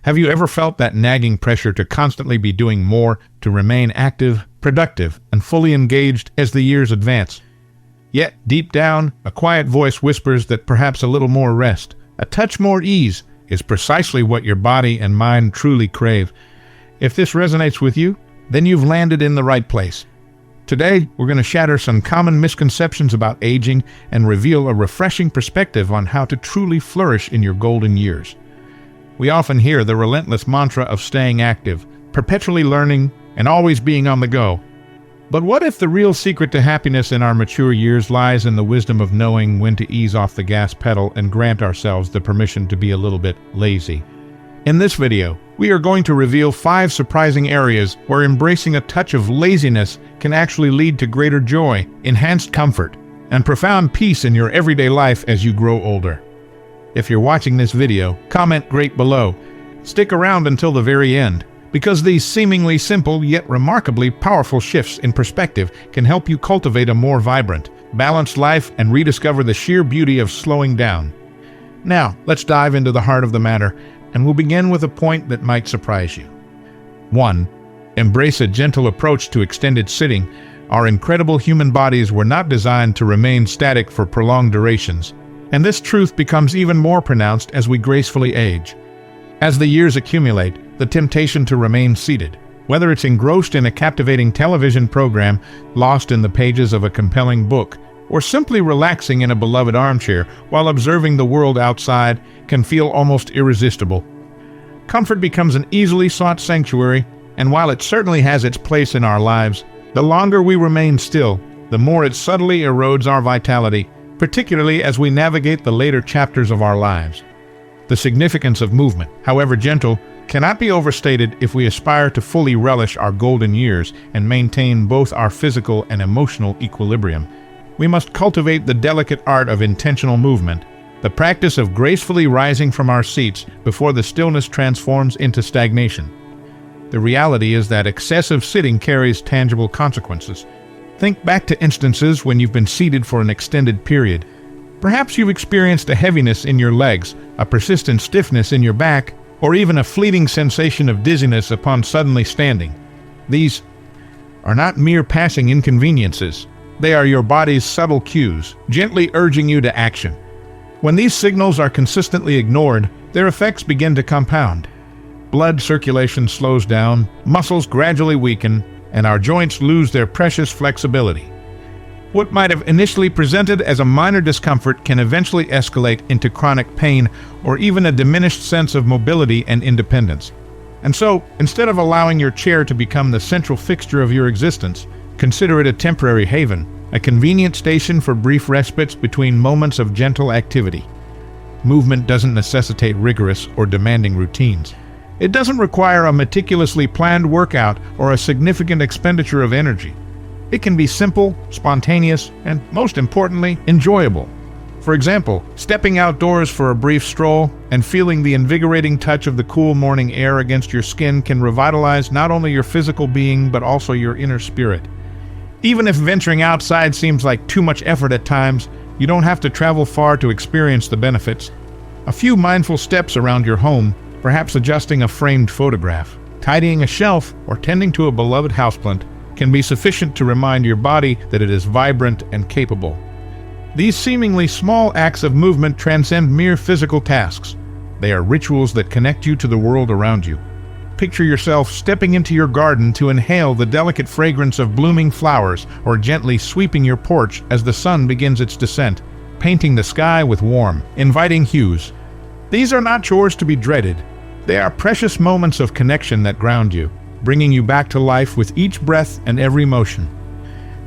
Have you ever felt that nagging pressure to constantly be doing more, to remain active, productive, and fully engaged as the years advance? Yet, deep down, a quiet voice whispers that perhaps a little more rest, a touch more ease, is precisely what your body and mind truly crave. If this resonates with you, then you've landed in the right place. Today, we're going to shatter some common misconceptions about aging and reveal a refreshing perspective on how to truly flourish in your golden years. We often hear the relentless mantra of staying active, perpetually learning, and always being on the go. But what if the real secret to happiness in our mature years lies in the wisdom of knowing when to ease off the gas pedal and grant ourselves the permission to be a little bit lazy? In this video, we are going to reveal 5 surprising areas where embracing a touch of laziness can actually lead to greater joy, enhanced comfort, and profound peace in your everyday life as you grow older. If you're watching this video, comment great below. Stick around until the very end, because these seemingly simple yet remarkably powerful shifts in perspective can help you cultivate a more vibrant, balanced life and rediscover the sheer beauty of slowing down. Now, let's dive into the heart of the matter, and we'll begin with a point that might surprise you. 1. Embrace a gentle approach to extended sitting. Our incredible human bodies were not designed to remain static for prolonged durations, and this truth becomes even more pronounced as we gracefully age. As the years accumulate, the temptation to remain seated, whether it's engrossed in a captivating television program, lost in the pages of a compelling book, or simply relaxing in a beloved armchair while observing the world outside, can feel almost irresistible. Comfort becomes an easily sought sanctuary, and while it certainly has its place in our lives, the longer we remain still, the more it subtly erodes our vitality, particularly as we navigate the later chapters of our lives. The significance of movement, however gentle, cannot be overstated if we aspire to fully relish our golden years and maintain both our physical and emotional equilibrium. We must cultivate the delicate art of intentional movement, the practice of gracefully rising from our seats before the stillness transforms into stagnation. The reality is that excessive sitting carries tangible consequences. Think back to instances when you've been seated for an extended period. Perhaps you've experienced a heaviness in your legs, a persistent stiffness in your back, or even a fleeting sensation of dizziness upon suddenly standing. These are not mere passing inconveniences. They are your body's subtle cues, gently urging you to action. When these signals are consistently ignored, their effects begin to compound. Blood circulation slows down, muscles gradually weaken, and our joints lose their precious flexibility. What might have initially presented as a minor discomfort can eventually escalate into chronic pain or even a diminished sense of mobility and independence. And so, instead of allowing your chair to become the central fixture of your existence, consider it a temporary haven, a convenient station for brief respites between moments of gentle activity. Movement doesn't necessitate rigorous or demanding routines. It doesn't require a meticulously planned workout or a significant expenditure of energy. It can be simple, spontaneous, and most importantly, enjoyable. For example, stepping outdoors for a brief stroll and feeling the invigorating touch of the cool morning air against your skin can revitalize not only your physical being but also your inner spirit. Even if venturing outside seems like too much effort at times, you don't have to travel far to experience the benefits. A few mindful steps around your home, perhaps adjusting a framed photograph, tidying a shelf, or tending to a beloved houseplant, can be sufficient to remind your body that it is vibrant and capable. These seemingly small acts of movement transcend mere physical tasks. They are rituals that connect you to the world around you. Picture yourself stepping into your garden to inhale the delicate fragrance of blooming flowers, or gently sweeping your porch as the sun begins its descent, painting the sky with warm, inviting hues. These are not chores to be dreaded. They are precious moments of connection that ground you, bringing you back to life with each breath and every motion.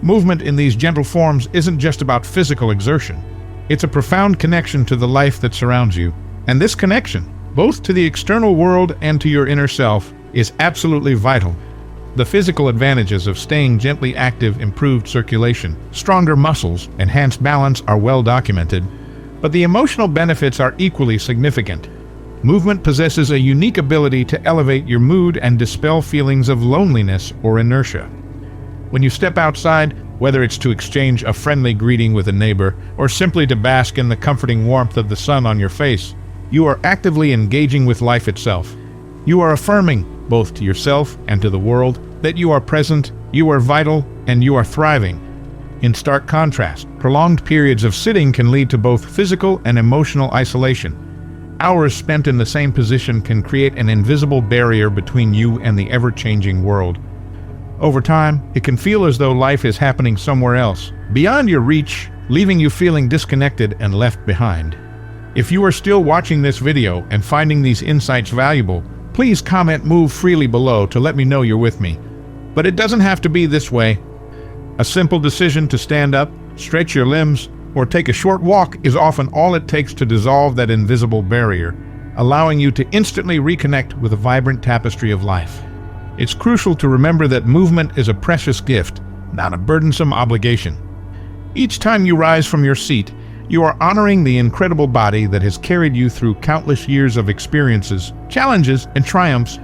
Movement in these gentle forms isn't just about physical exertion. It's a profound connection to the life that surrounds you. And this connection, both to the external world and to your inner self, is absolutely vital. The physical advantages of staying gently active, improved circulation, stronger muscles, enhanced balance are well documented, but the emotional benefits are equally significant. Movement possesses a unique ability to elevate your mood and dispel feelings of loneliness or inertia. When you step outside, whether it's to exchange a friendly greeting with a neighbor or simply to bask in the comforting warmth of the sun on your face, you are actively engaging with life itself. You are affirming, both to yourself and to the world, that you are present, you are vital, and you are thriving. In stark contrast, prolonged periods of sitting can lead to both physical and emotional isolation. Hours spent in the same position can create an invisible barrier between you and the ever-changing world. Over time, it can feel as though life is happening somewhere else, beyond your reach, leaving you feeling disconnected and left behind. If you are still watching this video and finding these insights valuable, please move freely below to let me know you're with me. But it doesn't have to be this way. A simple decision to stand up, stretch your limbs, or take a short walk is often all it takes to dissolve that invisible barrier, allowing you to instantly reconnect with a vibrant tapestry of life. It's crucial to remember that movement is a precious gift, not a burdensome obligation. Each time you rise from your seat, you are honoring the incredible body that has carried you through countless years of experiences, challenges, and triumphs.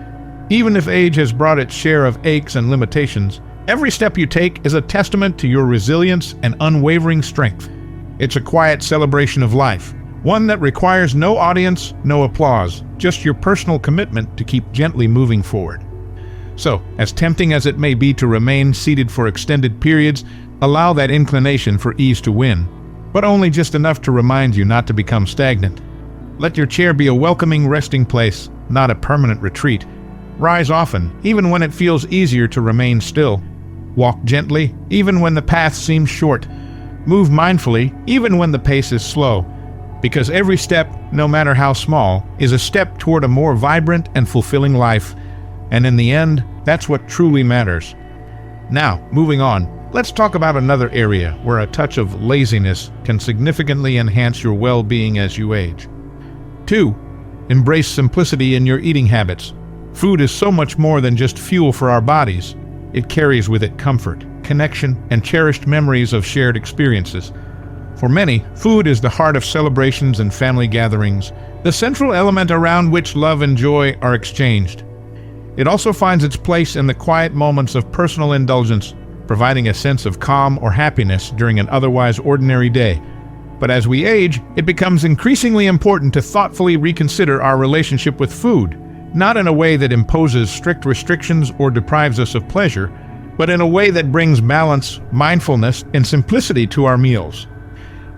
Even if age has brought its share of aches and limitations, every step you take is a testament to your resilience and unwavering strength. It's a quiet celebration of life, one that requires no audience, no applause, just your personal commitment to keep gently moving forward. So, as tempting as it may be to remain seated for extended periods, allow that inclination for ease to win, but only just enough to remind you not to become stagnant. Let your chair be a welcoming resting place, not a permanent retreat. Rise often, even when it feels easier to remain still. Walk gently, even when the path seems short. Move mindfully, even when the pace is slow. Because every step, no matter how small, is a step toward a more vibrant and fulfilling life. And in the end, that's what truly matters. Now, moving on, let's talk about another area where a touch of laziness can significantly enhance your well-being as you age. 2. Embrace simplicity in your eating habits. Food is so much more than just fuel for our bodies. It carries with it comfort, connection, and cherished memories of shared experiences. For many, food is the heart of celebrations and family gatherings, the central element around which love and joy are exchanged. It also finds its place in the quiet moments of personal indulgence, providing a sense of calm or happiness during an otherwise ordinary day. But as we age, it becomes increasingly important to thoughtfully reconsider our relationship with food, not in a way that imposes strict restrictions or deprives us of pleasure, but in a way that brings balance, mindfulness, and simplicity to our meals.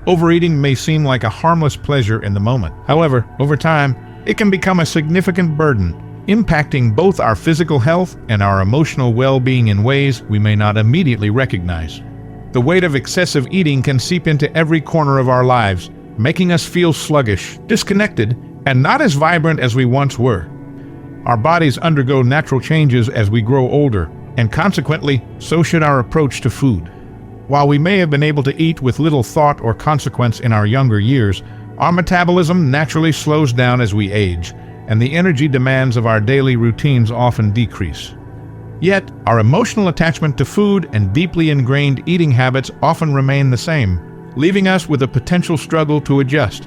Overeating may seem like a harmless pleasure in the moment. However, over time, it can become a significant burden, impacting both our physical health and our emotional well-being in ways we may not immediately recognize. The weight of excessive eating can seep into every corner of our lives, making us feel sluggish, disconnected, and not as vibrant as we once were. Our bodies undergo natural changes as we grow older, and consequently, so should our approach to food. While we may have been able to eat with little thought or consequence in our younger years, our metabolism naturally slows down as we age, and the energy demands of our daily routines often decrease. Yet, our emotional attachment to food and deeply ingrained eating habits often remain the same, leaving us with a potential struggle to adjust.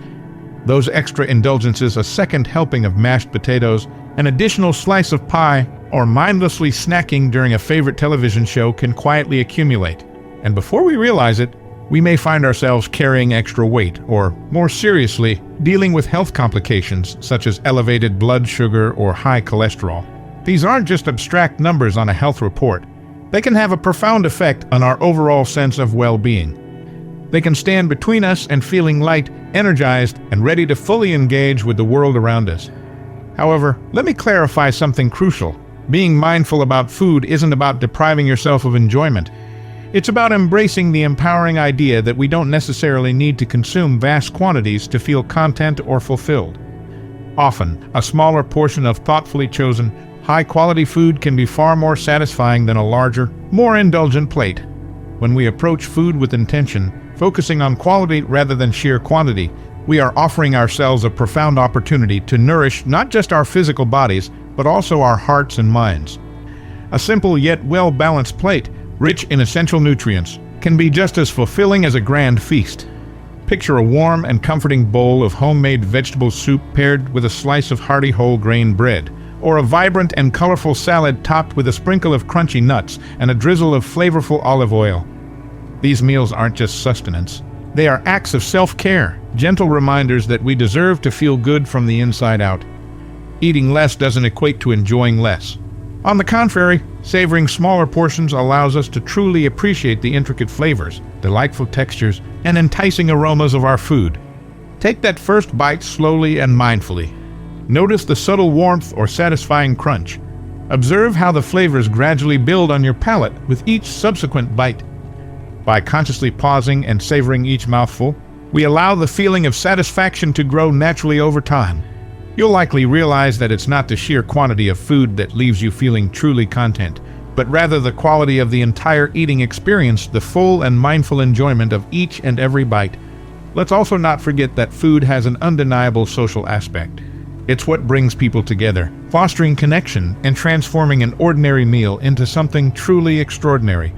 Those extra indulgences, a second helping of mashed potatoes, an additional slice of pie, or mindlessly snacking during a favorite television show can quietly accumulate. And before we realize it, we may find ourselves carrying extra weight, or, more seriously, dealing with health complications such as elevated blood sugar or high cholesterol. These aren't just abstract numbers on a health report. They can have a profound effect on our overall sense of well-being. They can stand between us and feeling light, energized, and ready to fully engage with the world around us. However, let me clarify something crucial. Being mindful about food isn't about depriving yourself of enjoyment. It's about embracing the empowering idea that we don't necessarily need to consume vast quantities to feel content or fulfilled. Often, a smaller portion of thoughtfully chosen, high-quality food can be far more satisfying than a larger, more indulgent plate. When we approach food with intention, focusing on quality rather than sheer quantity, we are offering ourselves a profound opportunity to nourish not just our physical bodies, but also our hearts and minds. A simple yet well-balanced plate, rich in essential nutrients, can be just as fulfilling as a grand feast. Picture a warm and comforting bowl of homemade vegetable soup paired with a slice of hearty whole-grain bread, or a vibrant and colorful salad topped with a sprinkle of crunchy nuts and a drizzle of flavorful olive oil. These meals aren't just sustenance. They are acts of self-care, gentle reminders that we deserve to feel good from the inside out. Eating less doesn't equate to enjoying less. On the contrary, savoring smaller portions allows us to truly appreciate the intricate flavors, delightful textures, and enticing aromas of our food. Take that first bite slowly and mindfully. Notice the subtle warmth or satisfying crunch. Observe how the flavors gradually build on your palate with each subsequent bite. By consciously pausing and savoring each mouthful, we allow the feeling of satisfaction to grow naturally over time. You'll likely realize that it's not the sheer quantity of food that leaves you feeling truly content, but rather the quality of the entire eating experience, the full and mindful enjoyment of each and every bite. Let's also not forget that food has an undeniable social aspect. It's what brings people together, fostering connection and transforming an ordinary meal into something truly extraordinary.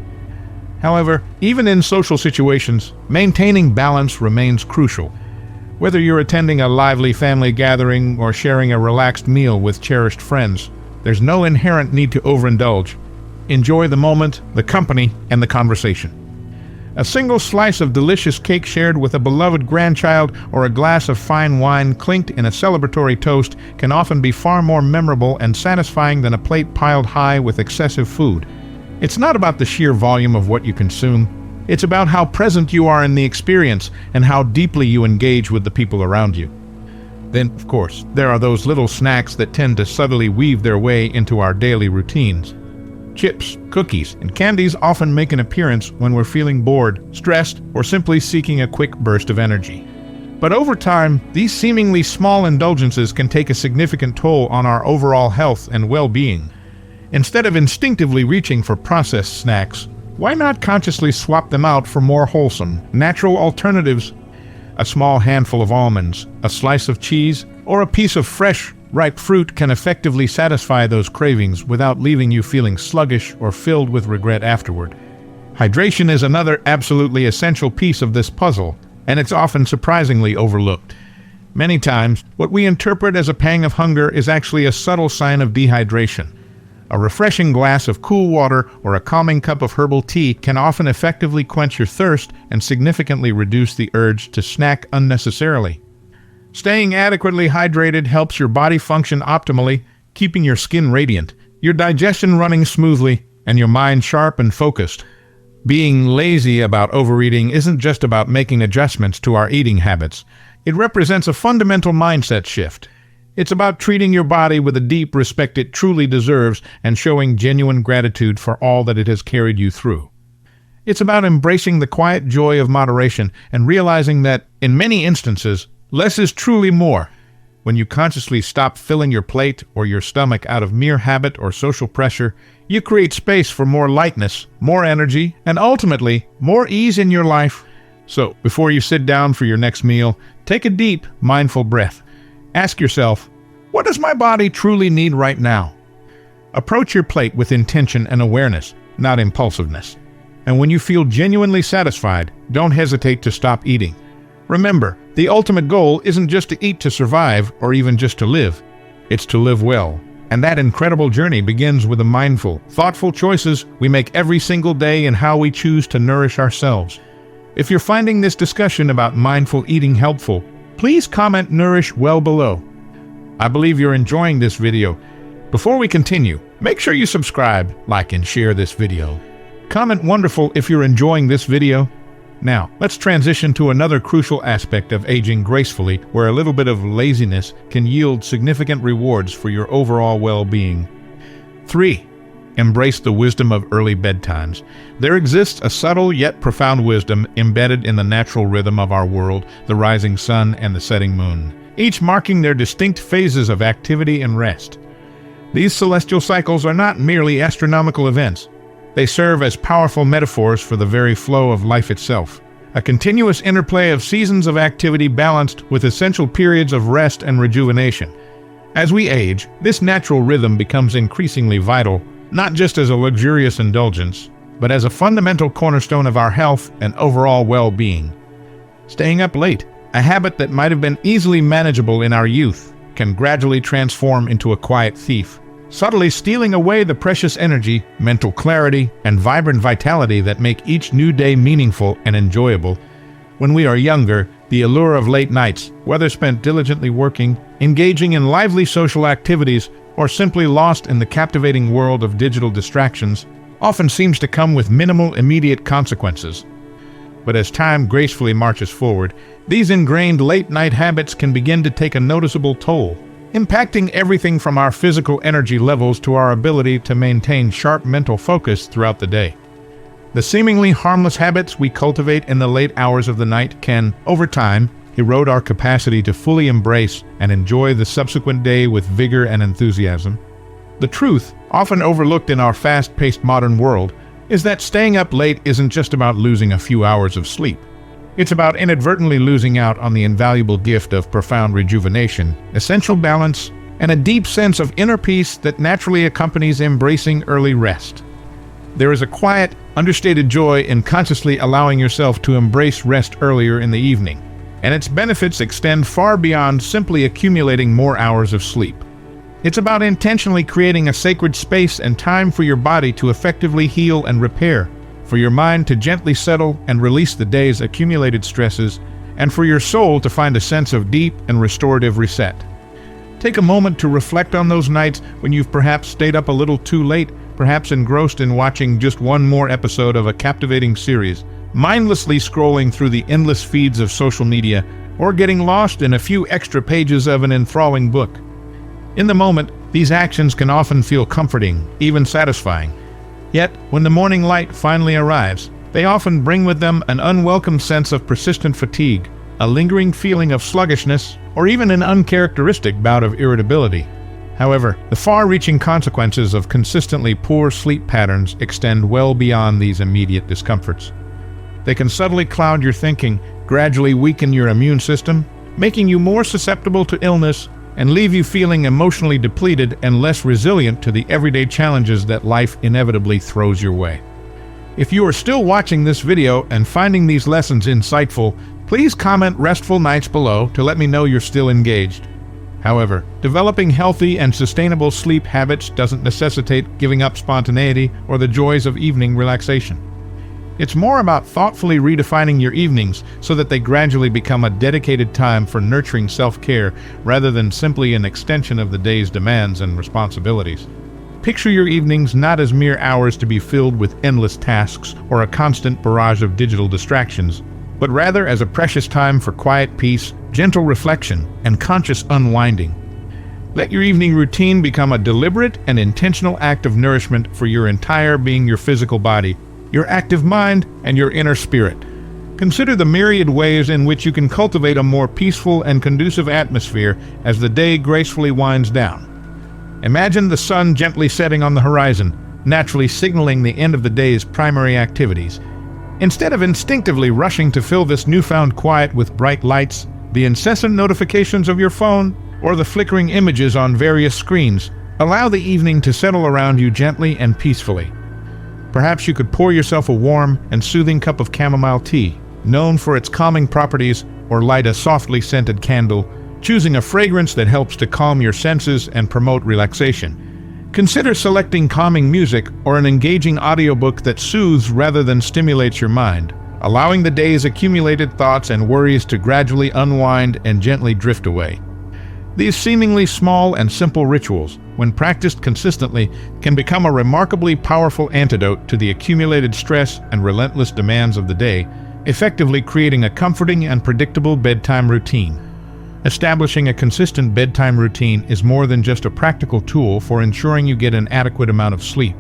However, even in social situations, maintaining balance remains crucial. Whether you're attending a lively family gathering or sharing a relaxed meal with cherished friends, there's no inherent need to overindulge. Enjoy the moment, the company, and the conversation. A single slice of delicious cake shared with a beloved grandchild or a glass of fine wine clinked in a celebratory toast can often be far more memorable and satisfying than a plate piled high with excessive food. It's not about the sheer volume of what you consume. It's about how present you are in the experience and how deeply you engage with the people around you. Then, of course, there are those little snacks that tend to subtly weave their way into our daily routines. Chips, cookies, and candies often make an appearance when we're feeling bored, stressed, or simply seeking a quick burst of energy. But over time, these seemingly small indulgences can take a significant toll on our overall health and well-being. Instead of instinctively reaching for processed snacks, why not consciously swap them out for more wholesome, natural alternatives? A small handful of almonds, a slice of cheese, or a piece of fresh, ripe fruit can effectively satisfy those cravings without leaving you feeling sluggish or filled with regret afterward. Hydration is another absolutely essential piece of this puzzle, and it's often surprisingly overlooked. Many times, what we interpret as a pang of hunger is actually a subtle sign of dehydration. A refreshing glass of cool water or a calming cup of herbal tea can often effectively quench your thirst and significantly reduce the urge to snack unnecessarily. Staying adequately hydrated helps your body function optimally, keeping your skin radiant, your digestion running smoothly, and your mind sharp and focused. Being lazy about overeating isn't just about making adjustments to our eating habits. It represents a fundamental mindset shift. It's about treating your body with the deep respect it truly deserves and showing genuine gratitude for all that it has carried you through. It's about embracing the quiet joy of moderation and realizing that, in many instances, less is truly more. When you consciously stop filling your plate or your stomach out of mere habit or social pressure, you create space for more lightness, more energy, and ultimately, more ease in your life. So, before you sit down for your next meal, take a deep, mindful breath. Ask yourself, what does my body truly need right now? Approach your plate with intention and awareness, not impulsiveness. And when you feel genuinely satisfied, don't hesitate to stop eating. Remember, the ultimate goal isn't just to eat to survive or even just to live. It's to live well. And that incredible journey begins with the mindful, thoughtful choices we make every single day and how we choose to nourish ourselves. If you're finding this discussion about mindful eating helpful, please comment "Nourish Well" below. I believe you're enjoying this video. Before we continue, make sure you subscribe, like, and share this video. Comment "Wonderful" if you're enjoying this video. Now, let's transition to another crucial aspect of aging gracefully, where a little bit of laziness can yield significant rewards for your overall well-being. 3. Embrace the wisdom of early bedtimes. There exists a subtle yet profound wisdom embedded in the natural rhythm of our world, the rising sun and the setting moon, each marking their distinct phases of activity and rest. These celestial cycles are not merely astronomical events. They serve as powerful metaphors for the very flow of life itself, a continuous interplay of seasons of activity balanced with essential periods of rest and rejuvenation. As we age, this natural rhythm becomes increasingly vital, not just as a luxurious indulgence, but as a fundamental cornerstone of our health and overall well-being. Staying up late, a habit that might have been easily manageable in our youth, can gradually transform into a quiet thief, subtly stealing away the precious energy, mental clarity, and vibrant vitality that make each new day meaningful and enjoyable. When we are younger, The allure of late nights, whether spent diligently working, engaging in lively social activities, or simply lost in the captivating world of digital distractions, often seems to come with minimal immediate consequences. But as time gracefully marches forward, these ingrained late-night habits can begin to take a noticeable toll, impacting everything from our physical energy levels to our ability to maintain sharp mental focus throughout the day. The seemingly harmless habits we cultivate in the late hours of the night can, over time, erode our capacity to fully embrace and enjoy the subsequent day with vigor and enthusiasm. The truth, often overlooked in our fast-paced modern world, is that staying up late isn't just about losing a few hours of sleep. It's about inadvertently losing out on the invaluable gift of profound rejuvenation, essential balance, and a deep sense of inner peace that naturally accompanies embracing early rest. There is a quiet, understated joy in consciously allowing yourself to embrace rest earlier in the evening, and its benefits extend far beyond simply accumulating more hours of sleep. It's about intentionally creating a sacred space and time for your body to effectively heal and repair, for your mind to gently settle and release the day's accumulated stresses, and for your soul to find a sense of deep and restorative reset. Take a moment to reflect on those nights when you've perhaps stayed up a little too late, perhaps engrossed in watching just one more episode of a captivating series, mindlessly scrolling through the endless feeds of social media, or getting lost in a few extra pages of an enthralling book. In the moment, these actions can often feel comforting, even satisfying. Yet, when the morning light finally arrives, they often bring with them an unwelcome sense of persistent fatigue, a lingering feeling of sluggishness, or even an uncharacteristic bout of irritability. However, the far-reaching consequences of consistently poor sleep patterns extend well beyond these immediate discomforts. They can subtly cloud your thinking, gradually weaken your immune system, making you more susceptible to illness, and leave you feeling emotionally depleted and less resilient to the everyday challenges that life inevitably throws your way. If you are still watching this video and finding these lessons insightful, please comment "restful nights" below to let me know you're still engaged. However, developing healthy and sustainable sleep habits doesn't necessitate giving up spontaneity or the joys of evening relaxation. It's more about thoughtfully redefining your evenings so that they gradually become a dedicated time for nurturing self-care rather than simply an extension of the day's demands and responsibilities. Picture your evenings not as mere hours to be filled with endless tasks or a constant barrage of digital distractions, but rather as a precious time for quiet peace, gentle reflection, and conscious unwinding. Let your evening routine become a deliberate and intentional act of nourishment for your entire being, your physical body, your active mind, and your inner spirit. Consider the myriad ways in which you can cultivate a more peaceful and conducive atmosphere as the day gracefully winds down. Imagine the sun gently setting on the horizon, naturally signaling the end of the day's primary activities. Instead of instinctively rushing to fill this newfound quiet with bright lights, the incessant notifications of your phone, or the flickering images on various screens, allow the evening to settle around you gently and peacefully. Perhaps you could pour yourself a warm and soothing cup of chamomile tea, known for its calming properties, or light a softly scented candle, choosing a fragrance that helps to calm your senses and promote relaxation. Consider selecting calming music or an engaging audiobook that soothes rather than stimulates your mind, allowing the day's accumulated thoughts and worries to gradually unwind and gently drift away. These seemingly small and simple rituals, when practiced consistently, can become a remarkably powerful antidote to the accumulated stress and relentless demands of the day, effectively creating a comforting and predictable bedtime routine. Establishing a consistent bedtime routine is more than just a practical tool for ensuring you get an adequate amount of sleep.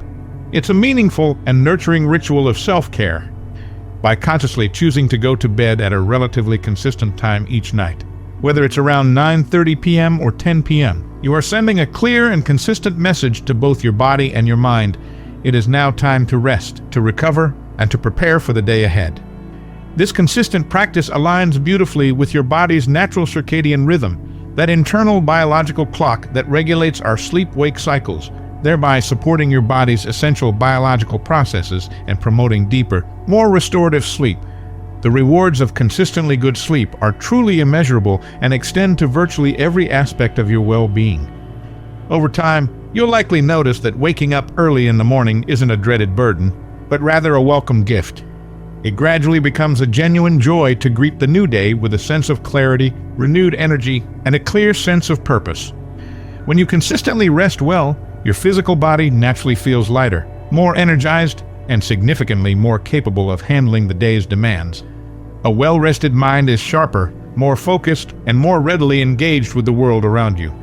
It's a meaningful and nurturing ritual of self-care. By consciously choosing to go to bed at a relatively consistent time each night, whether it's around 9:30 p.m. or 10 p.m., you are sending a clear and consistent message to both your body and your mind. It is now time to rest, to recover, and to prepare for the day ahead. This consistent practice aligns beautifully with your body's natural circadian rhythm, that internal biological clock that regulates our sleep-wake cycles, thereby supporting your body's essential biological processes and promoting deeper, more restorative sleep. The rewards of consistently good sleep are truly immeasurable and extend to virtually every aspect of your well-being. Over time, you'll likely notice that waking up early in the morning isn't a dreaded burden, but rather a welcome gift. It gradually becomes a genuine joy to greet the new day with a sense of clarity, renewed energy, and a clear sense of purpose. When you consistently rest well, your physical body naturally feels lighter, more energized, and significantly more capable of handling the day's demands. A well-rested mind is sharper, more focused, and more readily engaged with the world around you.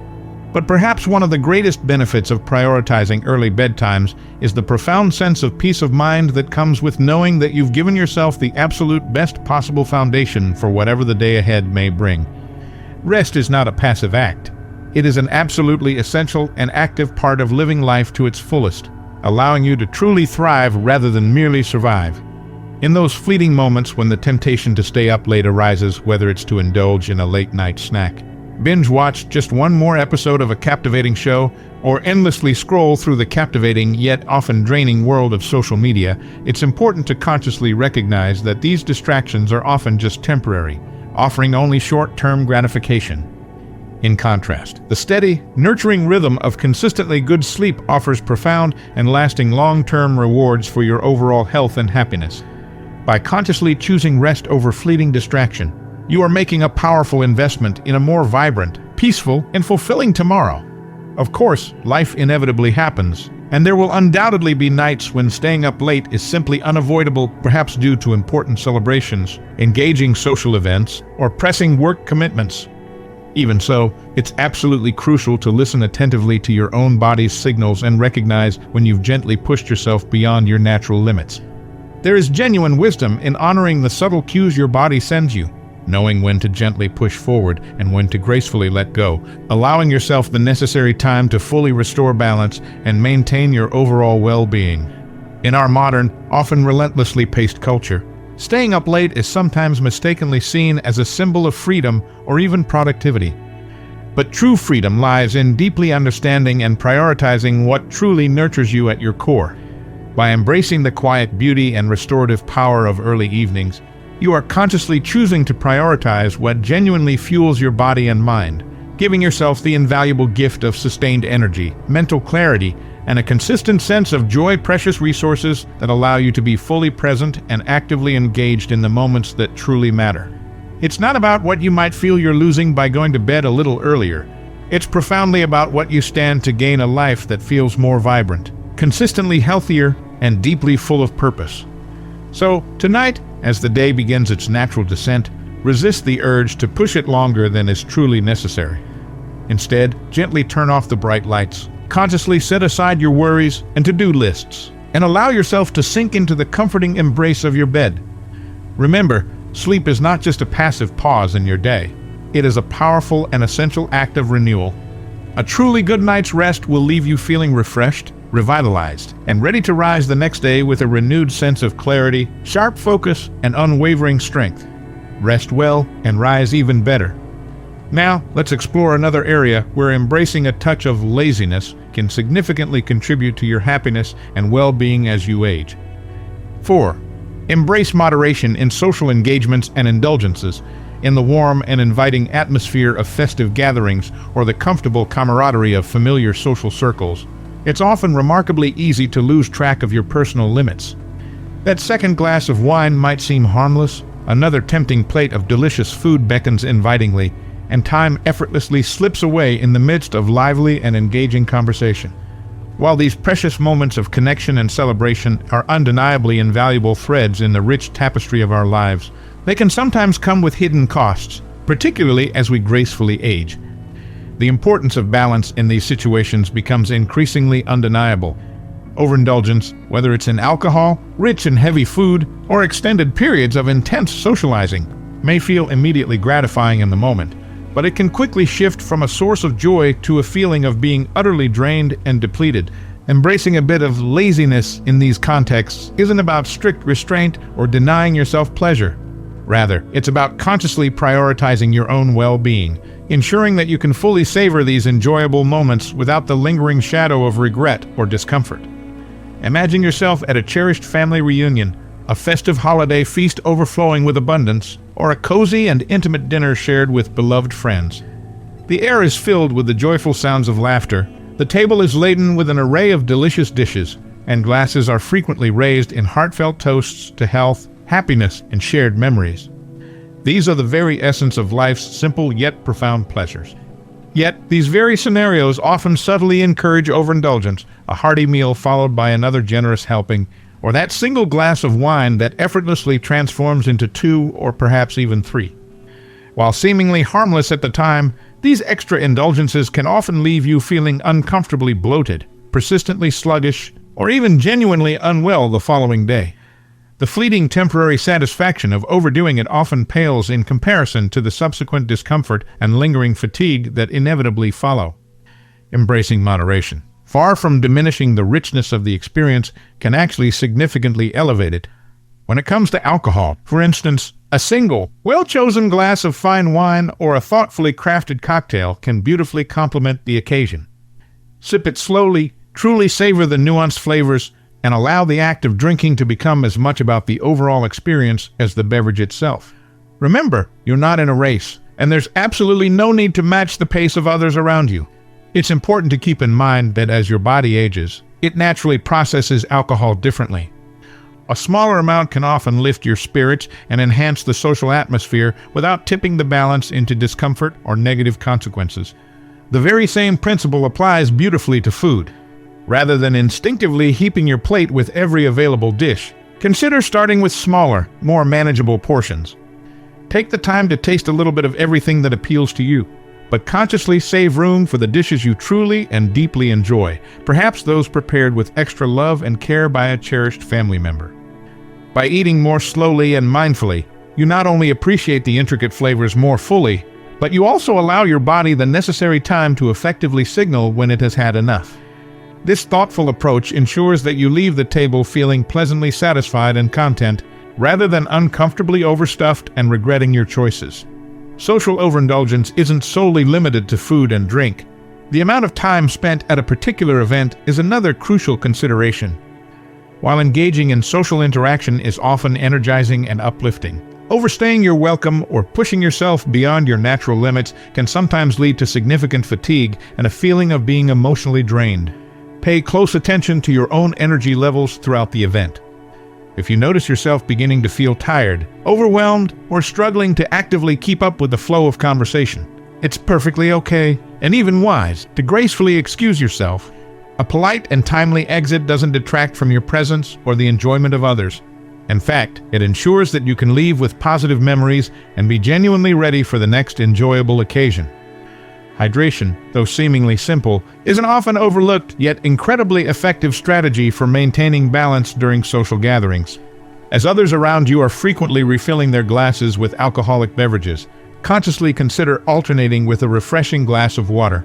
But perhaps one of the greatest benefits of prioritizing early bedtimes is the profound sense of peace of mind that comes with knowing that you've given yourself the absolute best possible foundation for whatever the day ahead may bring. Rest is not a passive act. It is an absolutely essential and active part of living life to its fullest, allowing you to truly thrive rather than merely survive. In those fleeting moments when the temptation to stay up late arises, whether it's to indulge in a late-night snack, binge-watch just one more episode of a captivating show, or endlessly scroll through the captivating yet often draining world of social media, it's important to consciously recognize that these distractions are often just temporary, offering only short-term gratification. In contrast, the steady, nurturing rhythm of consistently good sleep offers profound and lasting long-term rewards for your overall health and happiness. By consciously choosing rest over fleeting distraction, you are making a powerful investment in a more vibrant, peaceful, and fulfilling tomorrow. Of course, life inevitably happens, and there will undoubtedly be nights when staying up late is simply unavoidable, perhaps due to important celebrations, engaging social events, or pressing work commitments. Even so, it's absolutely crucial to listen attentively to your own body's signals and recognize when you've gently pushed yourself beyond your natural limits. There is genuine wisdom in honoring the subtle cues your body sends you, knowing when to gently push forward and when to gracefully let go, allowing yourself the necessary time to fully restore balance and maintain your overall well-being. In our modern, often relentlessly paced culture, staying up late is sometimes mistakenly seen as a symbol of freedom or even productivity. But true freedom lies in deeply understanding and prioritizing what truly nurtures you at your core. By embracing the quiet beauty and restorative power of early evenings, you are consciously choosing to prioritize what genuinely fuels your body and mind, giving yourself the invaluable gift of sustained energy, mental clarity, and a consistent sense of joy, precious resources that allow you to be fully present and actively engaged in the moments that truly matter. It's not about what you might feel you're losing by going to bed a little earlier. It's profoundly about what you stand to gain, a life that feels more vibrant, consistently healthier, and deeply full of purpose. So, tonight, as the day begins its natural descent, resist the urge to push it longer than is truly necessary. Instead, gently turn off the bright lights, consciously set aside your worries and to-do lists, and allow yourself to sink into the comforting embrace of your bed. Remember, sleep is not just a passive pause in your day. It is a powerful and essential act of renewal. A truly good night's rest will leave you feeling refreshed, revitalized, and ready to rise the next day with a renewed sense of clarity, sharp focus, and unwavering strength. Rest well and rise even better. Now, let's explore another area where embracing a touch of laziness can significantly contribute to your happiness and well-being as you age. 4. Embrace moderation in social engagements and indulgences. In the warm and inviting atmosphere of festive gatherings or the comfortable camaraderie of familiar social circles, it's often remarkably easy to lose track of your personal limits. That second glass of wine might seem harmless, another tempting plate of delicious food beckons invitingly, and time effortlessly slips away in the midst of lively and engaging conversation. While these precious moments of connection and celebration are undeniably invaluable threads in the rich tapestry of our lives, they can sometimes come with hidden costs, particularly as we gracefully age. The importance of balance in these situations becomes increasingly undeniable. Overindulgence, whether it's in alcohol, rich and heavy food, or extended periods of intense socializing, may feel immediately gratifying in the moment, but it can quickly shift from a source of joy to a feeling of being utterly drained and depleted. Embracing a bit of laziness in these contexts isn't about strict restraint or denying yourself pleasure. Rather, it's about consciously prioritizing your own well-being, ensuring that you can fully savor these enjoyable moments without the lingering shadow of regret or discomfort. Imagine yourself at a cherished family reunion, a festive holiday feast overflowing with abundance, or a cozy and intimate dinner shared with beloved friends. The air is filled with the joyful sounds of laughter, the table is laden with an array of delicious dishes, and glasses are frequently raised in heartfelt toasts to health, happiness, and shared memories. These are the very essence of life's simple yet profound pleasures. Yet, these very scenarios often subtly encourage overindulgence, a hearty meal followed by another generous helping, or that single glass of wine that effortlessly transforms into 2 or perhaps even 3. While seemingly harmless at the time, these extra indulgences can often leave you feeling uncomfortably bloated, persistently sluggish, or even genuinely unwell the following day. The fleeting temporary satisfaction of overdoing it often pales in comparison to the subsequent discomfort and lingering fatigue that inevitably follow. Embracing moderation, far from diminishing the richness of the experience, can actually significantly elevate it. When it comes to alcohol, for instance, a single, well-chosen glass of fine wine or a thoughtfully crafted cocktail can beautifully complement the occasion. Sip it slowly, truly savor the nuanced flavors, and allow the act of drinking to become as much about the overall experience as the beverage itself. Remember, you're not in a race, and there's absolutely no need to match the pace of others around you. It's important to keep in mind that as your body ages, it naturally processes alcohol differently. A smaller amount can often lift your spirits and enhance the social atmosphere without tipping the balance into discomfort or negative consequences. The very same principle applies beautifully to food. Rather than instinctively heaping your plate with every available dish, consider starting with smaller, more manageable portions. Take the time to taste a little bit of everything that appeals to you, but consciously save room for the dishes you truly and deeply enjoy, perhaps those prepared with extra love and care by a cherished family member. By eating more slowly and mindfully, you not only appreciate the intricate flavors more fully, but you also allow your body the necessary time to effectively signal when it has had enough. This thoughtful approach ensures that you leave the table feeling pleasantly satisfied and content, rather than uncomfortably overstuffed and regretting your choices. Social overindulgence isn't solely limited to food and drink. The amount of time spent at a particular event is another crucial consideration. While engaging in social interaction is often energizing and uplifting, overstaying your welcome or pushing yourself beyond your natural limits can sometimes lead to significant fatigue and a feeling of being emotionally drained. Pay close attention to your own energy levels throughout the event. If you notice yourself beginning to feel tired, overwhelmed, or struggling to actively keep up with the flow of conversation, it's perfectly okay, and even wise, to gracefully excuse yourself. A polite and timely exit doesn't detract from your presence or the enjoyment of others. In fact, it ensures that you can leave with positive memories and be genuinely ready for the next enjoyable occasion. Hydration, though seemingly simple, is an often overlooked yet incredibly effective strategy for maintaining balance during social gatherings. As others around you are frequently refilling their glasses with alcoholic beverages, consciously consider alternating with a refreshing glass of water.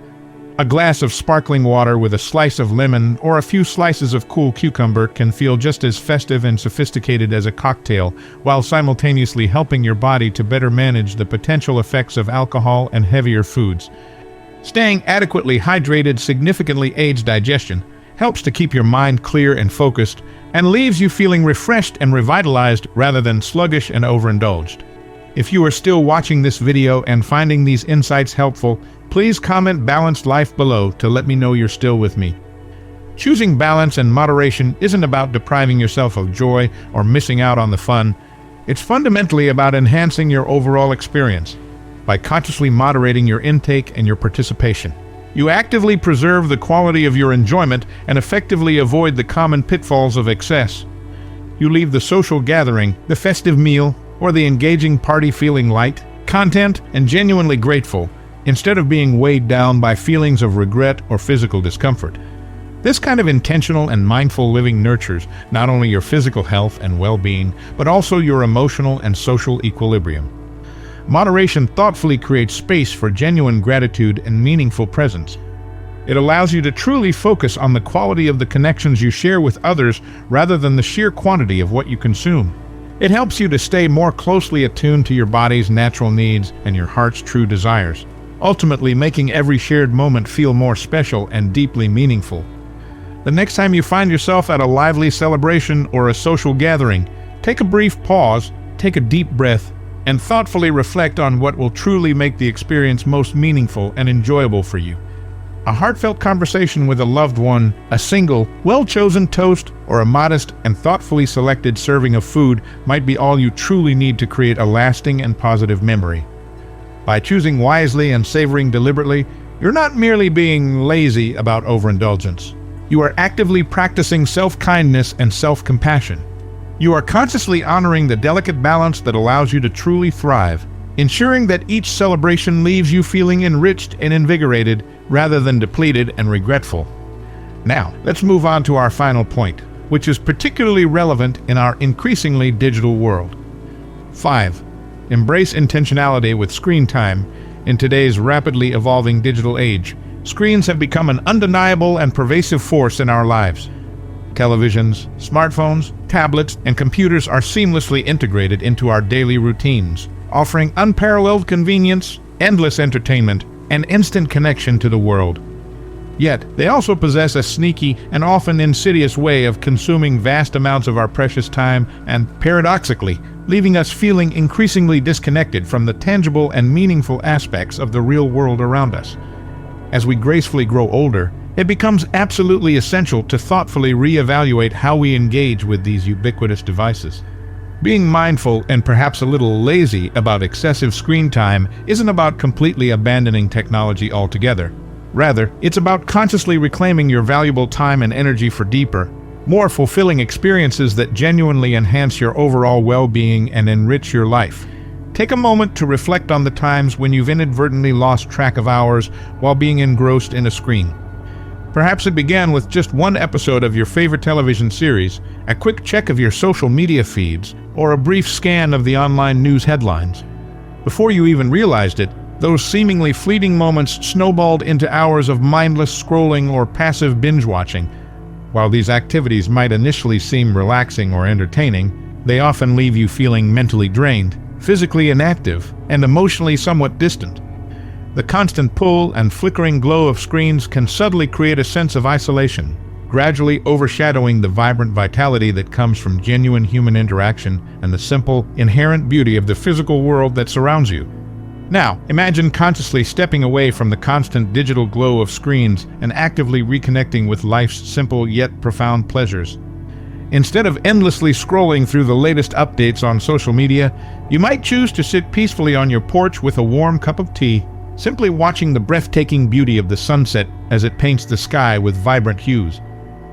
A glass of sparkling water with a slice of lemon or a few slices of cool cucumber can feel just as festive and sophisticated as a cocktail, while simultaneously helping your body to better manage the potential effects of alcohol and heavier foods. Staying adequately hydrated significantly aids digestion, helps to keep your mind clear and focused, and leaves you feeling refreshed and revitalized rather than sluggish and overindulged. If you are still watching this video and finding these insights helpful, please comment "Balanced Life" below to let me know you're still with me. Choosing balance and moderation isn't about depriving yourself of joy or missing out on the fun. It's fundamentally about enhancing your overall experience. By consciously moderating your intake and your participation, you actively preserve the quality of your enjoyment and effectively avoid the common pitfalls of excess. You leave the social gathering, the festive meal, or the engaging party feeling light, content, and genuinely grateful, instead of being weighed down by feelings of regret or physical discomfort. This kind of intentional and mindful living nurtures not only your physical health and well-being, but also your emotional and social equilibrium. Moderation thoughtfully creates space for genuine gratitude and meaningful presence. It allows you to truly focus on the quality of the connections you share with others rather than the sheer quantity of what you consume. It helps you to stay more closely attuned to your body's natural needs and your heart's true desires, ultimately making every shared moment feel more special and deeply meaningful. The next time you find yourself at a lively celebration or a social gathering, take a brief pause, take a deep breath, and thoughtfully reflect on what will truly make the experience most meaningful and enjoyable for you. A heartfelt conversation with a loved one, a single, well-chosen toast, or a modest and thoughtfully selected serving of food might be all you truly need to create a lasting and positive memory. By choosing wisely and savoring deliberately, you're not merely being lazy about overindulgence. You are actively practicing self-kindness and self-compassion. You are consciously honoring the delicate balance that allows you to truly thrive, ensuring that each celebration leaves you feeling enriched and invigorated rather than depleted and regretful. Now, let's move on to our final point, which is particularly relevant in our increasingly digital world. 5. Embrace intentionality with screen time. In today's rapidly evolving digital age, screens have become an undeniable and pervasive force in our lives. Televisions, smartphones, tablets, and computers are seamlessly integrated into our daily routines, offering unparalleled convenience, endless entertainment, and instant connection to the world. Yet, they also possess a sneaky and often insidious way of consuming vast amounts of our precious time and, paradoxically, leaving us feeling increasingly disconnected from the tangible and meaningful aspects of the real world around us. As we gracefully grow older, it becomes absolutely essential to thoughtfully reevaluate how we engage with these ubiquitous devices. Being mindful and perhaps a little lazy about excessive screen time isn't about completely abandoning technology altogether. Rather, it's about consciously reclaiming your valuable time and energy for deeper, more fulfilling experiences that genuinely enhance your overall well-being and enrich your life. Take a moment to reflect on the times when you've inadvertently lost track of hours while being engrossed in a screen. Perhaps it began with just one episode of your favorite television series, a quick check of your social media feeds, or a brief scan of the online news headlines. Before you even realized it, those seemingly fleeting moments snowballed into hours of mindless scrolling or passive binge-watching. While these activities might initially seem relaxing or entertaining, they often leave you feeling mentally drained, physically inactive, and emotionally somewhat distant. The constant pull and flickering glow of screens can subtly create a sense of isolation, gradually overshadowing the vibrant vitality that comes from genuine human interaction and the simple, inherent beauty of the physical world that surrounds you. Now, imagine consciously stepping away from the constant digital glow of screens and actively reconnecting with life's simple yet profound pleasures. Instead of endlessly scrolling through the latest updates on social media, you might choose to sit peacefully on your porch with a warm cup of tea, simply watching the breathtaking beauty of the sunset as it paints the sky with vibrant hues.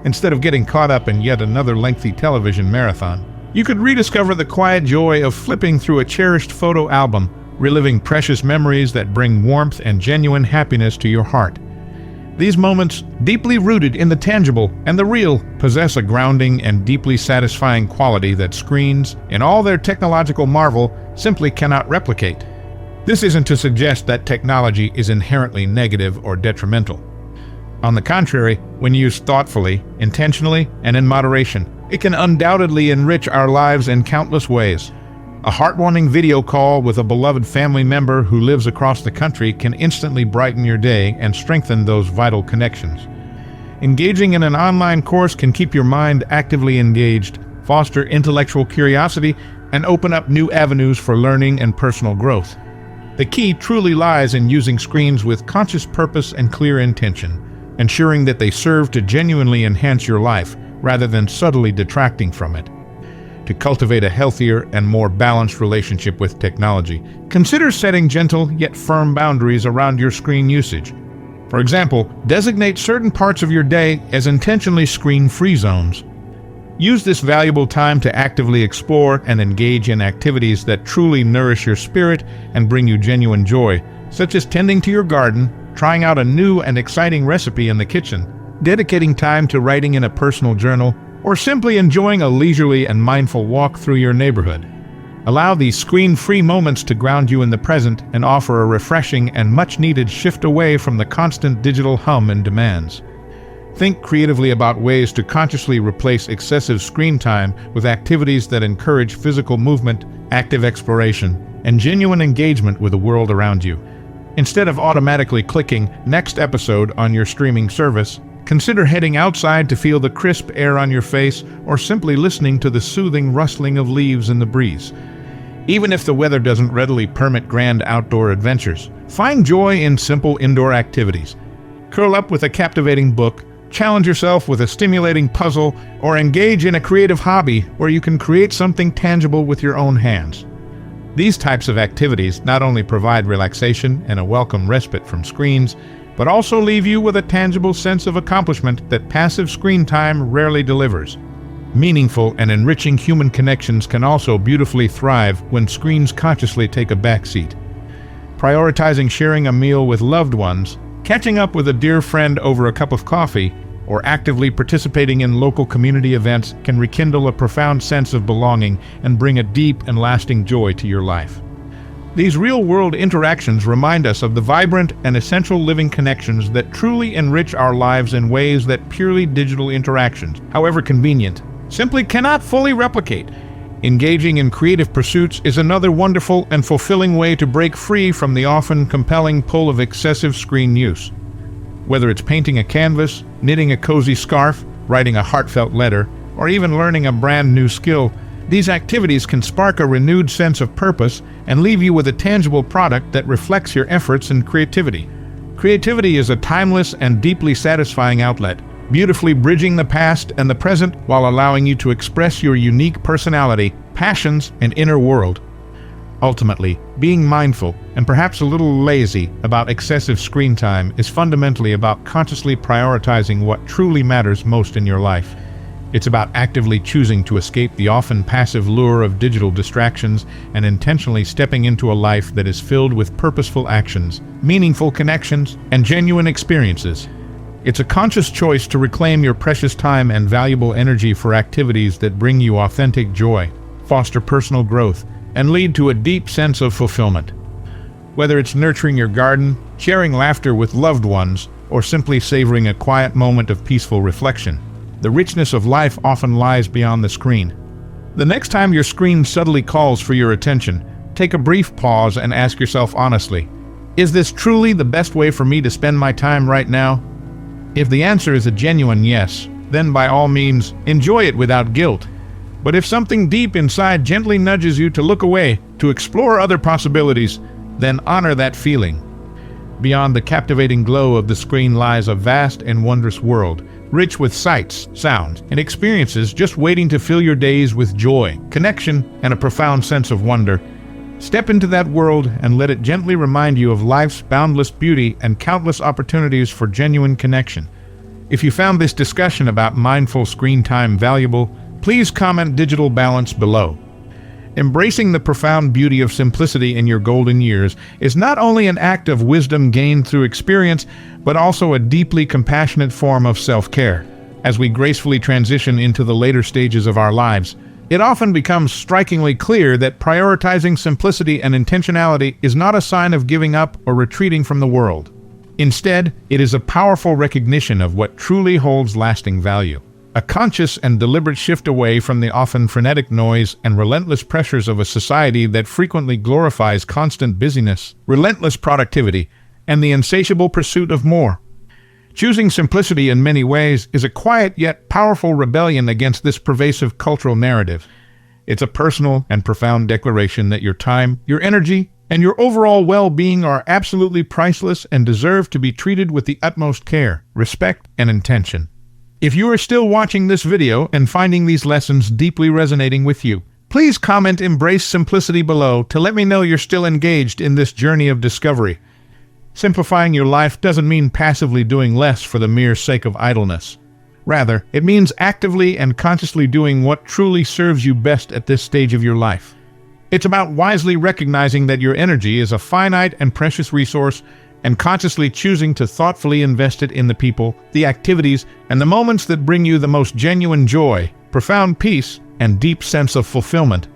Instead of getting caught up in yet another lengthy television marathon, you could rediscover the quiet joy of flipping through a cherished photo album, reliving precious memories that bring warmth and genuine happiness to your heart. These moments, deeply rooted in the tangible and the real, possess a grounding and deeply satisfying quality that screens, in all their technological marvel, simply cannot replicate. This isn't to suggest that technology is inherently negative or detrimental. On the contrary, when used thoughtfully, intentionally, and in moderation, it can undoubtedly enrich our lives in countless ways. A heartwarming video call with a beloved family member who lives across the country can instantly brighten your day and strengthen those vital connections. Engaging in an online course can keep your mind actively engaged, foster intellectual curiosity, and open up new avenues for learning and personal growth. The key truly lies in using screens with conscious purpose and clear intention, ensuring that they serve to genuinely enhance your life rather than subtly detracting from it. To cultivate a healthier and more balanced relationship with technology, consider setting gentle yet firm boundaries around your screen usage. For example, designate certain parts of your day as intentionally screen-free zones. Use this valuable time to actively explore and engage in activities that truly nourish your spirit and bring you genuine joy, such as tending to your garden, trying out a new and exciting recipe in the kitchen, dedicating time to writing in a personal journal, or simply enjoying a leisurely and mindful walk through your neighborhood. Allow these screen-free moments to ground you in the present and offer a refreshing and much-needed shift away from the constant digital hum and demands. Think creatively about ways to consciously replace excessive screen time with activities that encourage physical movement, active exploration, and genuine engagement with the world around you. Instead of automatically clicking "Next episode" on your streaming service, consider heading outside to feel the crisp air on your face or simply listening to the soothing rustling of leaves in the breeze. Even if the weather doesn't readily permit grand outdoor adventures, find joy in simple indoor activities. Curl up with a captivating book, challenge yourself with a stimulating puzzle, or engage in a creative hobby where you can create something tangible with your own hands. These types of activities not only provide relaxation and a welcome respite from screens, but also leave you with a tangible sense of accomplishment that passive screen time rarely delivers. Meaningful and enriching human connections can also beautifully thrive when screens consciously take a backseat. Prioritizing sharing a meal with loved ones, catching up with a dear friend over a cup of coffee, or actively participating in local community events can rekindle a profound sense of belonging and bring a deep and lasting joy to your life. These real-world interactions remind us of the vibrant and essential living connections that truly enrich our lives in ways that purely digital interactions, however convenient, simply cannot fully replicate. Engaging in creative pursuits is another wonderful and fulfilling way to break free from the often compelling pull of excessive screen use. Whether it's painting a canvas, knitting a cozy scarf, writing a heartfelt letter, or even learning a brand new skill, these activities can spark a renewed sense of purpose and leave you with a tangible product that reflects your efforts and creativity. Creativity is a timeless and deeply satisfying outlet, beautifully bridging the past and the present while allowing you to express your unique personality, passions, and inner world. Ultimately, being mindful and perhaps a little lazy about excessive screen time is fundamentally about consciously prioritizing what truly matters most in your life. It's about actively choosing to escape the often passive lure of digital distractions and intentionally stepping into a life that is filled with purposeful actions, meaningful connections, and genuine experiences. It's a conscious choice to reclaim your precious time and valuable energy for activities that bring you authentic joy, foster personal growth, and lead to a deep sense of fulfillment. Whether it's nurturing your garden, sharing laughter with loved ones, or simply savoring a quiet moment of peaceful reflection, the richness of life often lies beyond the screen. The next time your screen subtly calls for your attention, take a brief pause and ask yourself honestly, is this truly the best way for me to spend my time right now? If the answer is a genuine yes, then by all means, enjoy it without guilt. But if something deep inside gently nudges you to look away, to explore other possibilities, then honor that feeling. Beyond the captivating glow of the screen lies a vast and wondrous world, rich with sights, sounds, and experiences just waiting to fill your days with joy, connection, and a profound sense of wonder. Step into that world and let it gently remind you of life's boundless beauty and countless opportunities for genuine connection. If you found this discussion about mindful screen time valuable, please comment digital balance below. Embracing the profound beauty of simplicity in your golden years is not only an act of wisdom gained through experience, but also a deeply compassionate form of self-care. As we gracefully transition into the later stages of our lives, it often becomes strikingly clear that prioritizing simplicity and intentionality is not a sign of giving up or retreating from the world. Instead, it is a powerful recognition of what truly holds lasting value. A conscious and deliberate shift away from the often frenetic noise and relentless pressures of a society that frequently glorifies constant busyness, relentless productivity, and the insatiable pursuit of more. Choosing simplicity in many ways is a quiet yet powerful rebellion against this pervasive cultural narrative. It's a personal and profound declaration that your time, your energy, and your overall well-being are absolutely priceless and deserve to be treated with the utmost care, respect, and intention. If you are still watching this video and finding these lessons deeply resonating with you, please comment "Embrace Simplicity" below to let me know you're still engaged in this journey of discovery. Simplifying your life doesn't mean passively doing less for the mere sake of idleness. Rather, it means actively and consciously doing what truly serves you best at this stage of your life. It's about wisely recognizing that your energy is a finite and precious resource and consciously choosing to thoughtfully invest it in the people, the activities, and the moments that bring you the most genuine joy, profound peace, and deep sense of fulfillment.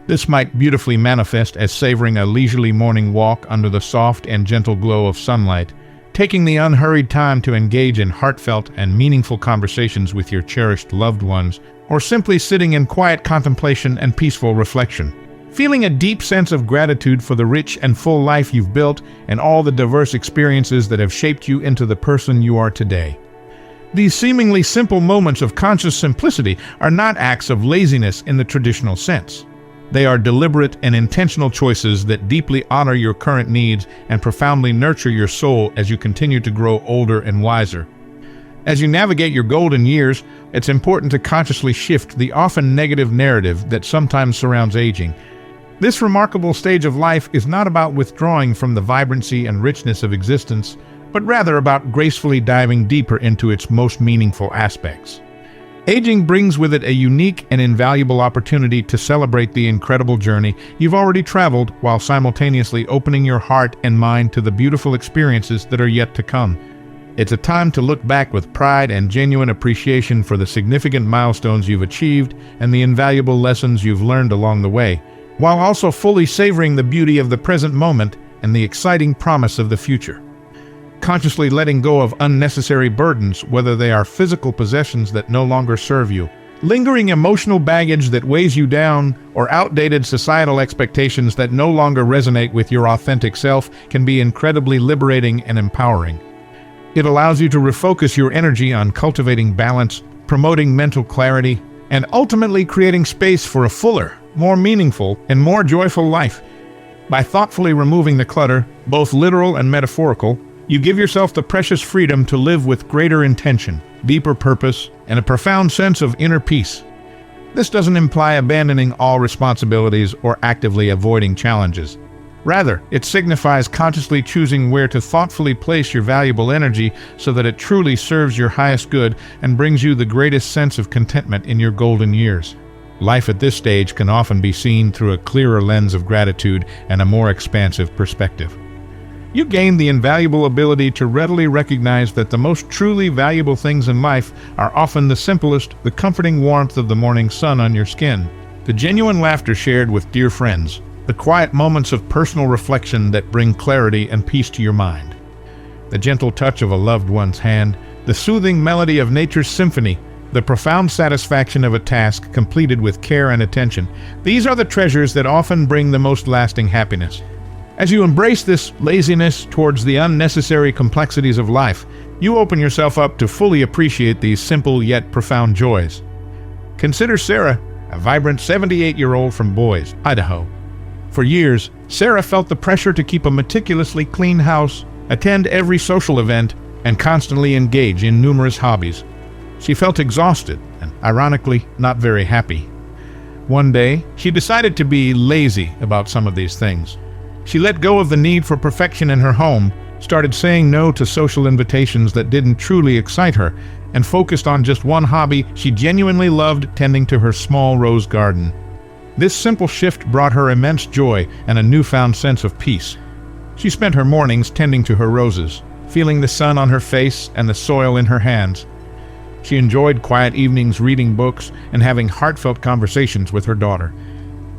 This might beautifully manifest as savoring a leisurely morning walk under the soft and gentle glow of sunlight, taking the unhurried time to engage in heartfelt and meaningful conversations with your cherished loved ones, or simply sitting in quiet contemplation and peaceful reflection. Feeling a deep sense of gratitude for the rich and full life you've built and all the diverse experiences that have shaped you into the person you are today. These seemingly simple moments of conscious simplicity are not acts of laziness in the traditional sense. They are deliberate and intentional choices that deeply honor your current needs and profoundly nurture your soul as you continue to grow older and wiser. As you navigate your golden years, it's important to consciously shift the often negative narrative that sometimes surrounds aging. This remarkable stage of life is not about withdrawing from the vibrancy and richness of existence, but rather about gracefully diving deeper into its most meaningful aspects. Aging brings with it a unique and invaluable opportunity to celebrate the incredible journey you've already traveled while simultaneously opening your heart and mind to the beautiful experiences that are yet to come. It's a time to look back with pride and genuine appreciation for the significant milestones you've achieved and the invaluable lessons you've learned along the way, while also fully savoring the beauty of the present moment and the exciting promise of the future. Consciously letting go of unnecessary burdens, whether they are physical possessions that no longer serve you, lingering emotional baggage that weighs you down, or outdated societal expectations that no longer resonate with your authentic self, can be incredibly liberating and empowering. It allows you to refocus your energy on cultivating balance, promoting mental clarity, and ultimately creating space for a fuller, more meaningful, and more joyful life. By thoughtfully removing the clutter, both literal and metaphorical, you give yourself the precious freedom to live with greater intention, deeper purpose, and a profound sense of inner peace. This doesn't imply abandoning all responsibilities or actively avoiding challenges. Rather, it signifies consciously choosing where to thoughtfully place your valuable energy so that it truly serves your highest good and brings you the greatest sense of contentment in your golden years. Life at this stage can often be seen through a clearer lens of gratitude and a more expansive perspective. You gain the invaluable ability to readily recognize that the most truly valuable things in life are often the simplest, the comforting warmth of the morning sun on your skin, the genuine laughter shared with dear friends, the quiet moments of personal reflection that bring clarity and peace to your mind, the gentle touch of a loved one's hand, the soothing melody of nature's symphony, the profound satisfaction of a task completed with care and attention. These are the treasures that often bring the most lasting happiness. As you embrace this laziness towards the unnecessary complexities of life, you open yourself up to fully appreciate these simple yet profound joys. Consider Sarah, a vibrant 78-year-old from Boise, Idaho. For years, Sarah felt the pressure to keep a meticulously clean house, attend every social event, and constantly engage in numerous hobbies. She felt exhausted and, ironically, not very happy. One day, she decided to be lazy about some of these things. She let go of the need for perfection in her home, started saying no to social invitations that didn't truly excite her, and focused on just one hobby she genuinely loved: tending to her small rose garden. This simple shift brought her immense joy and a newfound sense of peace. She spent her mornings tending to her roses, feeling the sun on her face and the soil in her hands. She enjoyed quiet evenings reading books and having heartfelt conversations with her daughter.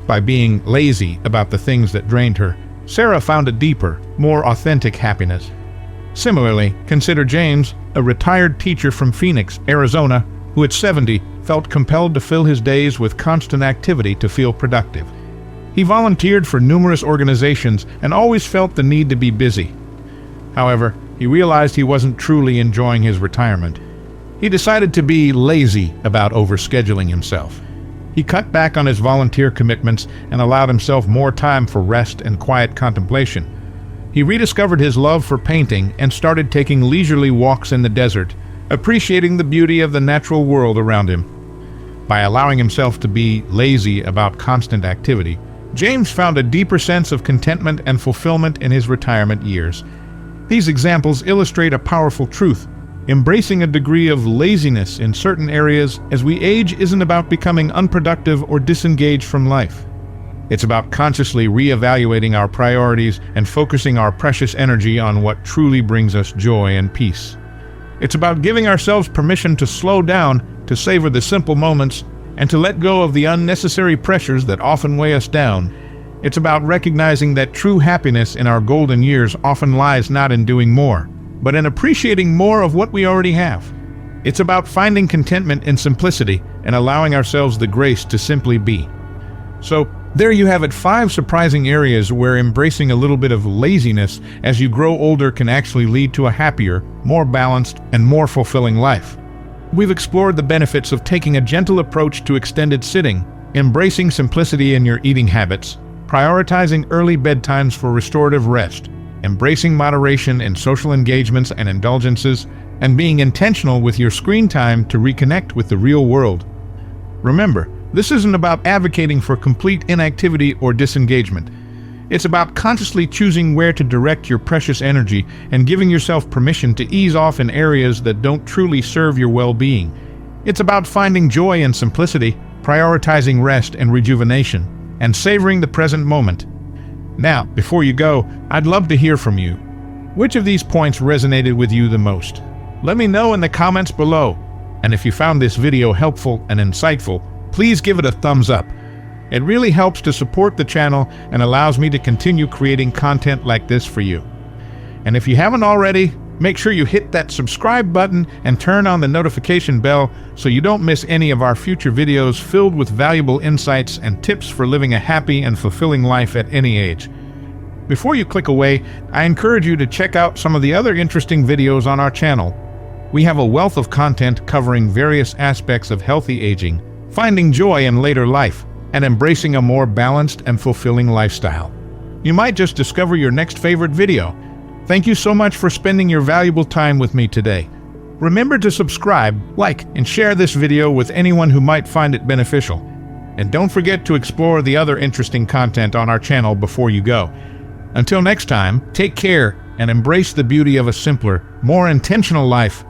By being lazy about the things that drained her, Sarah found a deeper, more authentic happiness. Similarly, consider James, a retired teacher from Phoenix, Arizona, who at 70 felt compelled to fill his days with constant activity to feel productive. He volunteered for numerous organizations and always felt the need to be busy. However, he realized he wasn't truly enjoying his retirement. He decided to be lazy about overscheduling himself. He cut back on his volunteer commitments and allowed himself more time for rest and quiet contemplation. He rediscovered his love for painting and started taking leisurely walks in the desert, appreciating the beauty of the natural world around him. By allowing himself to be lazy about constant activity, James found a deeper sense of contentment and fulfillment in his retirement years. These examples illustrate a powerful truth. Embracing a degree of laziness in certain areas as we age isn't about becoming unproductive or disengaged from life. It's about consciously reevaluating our priorities and focusing our precious energy on what truly brings us joy and peace. It's about giving ourselves permission to slow down, to savor the simple moments, and to let go of the unnecessary pressures that often weigh us down. It's about recognizing that true happiness in our golden years often lies not in doing more, but in appreciating more of what we already have. It's about finding contentment in simplicity and allowing ourselves the grace to simply be. So, there you have it, 5 surprising areas where embracing a little bit of laziness as you grow older can actually lead to a happier, more balanced, and more fulfilling life. We've explored the benefits of taking a gentle approach to extended sitting, embracing simplicity in your eating habits, prioritizing early bedtimes for restorative rest, embracing moderation in social engagements and indulgences, and being intentional with your screen time to reconnect with the real world. Remember, this isn't about advocating for complete inactivity or disengagement. It's about consciously choosing where to direct your precious energy and giving yourself permission to ease off in areas that don't truly serve your well-being. It's about finding joy in simplicity, prioritizing rest and rejuvenation, and savoring the present moment. Now, before you go, I'd love to hear from you. Which of these points resonated with you the most? Let me know in the comments below. And if you found this video helpful and insightful, please give it a thumbs up. It really helps to support the channel and allows me to continue creating content like this for you. And if you haven't already, make sure you hit that subscribe button and turn on the notification bell so you don't miss any of our future videos filled with valuable insights and tips for living a happy and fulfilling life at any age. Before you click away, I encourage you to check out some of the other interesting videos on our channel. We have a wealth of content covering various aspects of healthy aging, finding joy in later life, and embracing a more balanced and fulfilling lifestyle. You might just discover your next favorite video. Thank you so much for spending your valuable time with me today. Remember to subscribe, like, and share this video with anyone who might find it beneficial. And don't forget to explore the other interesting content on our channel before you go. Until next time, take care and embrace the beauty of a simpler, more intentional life.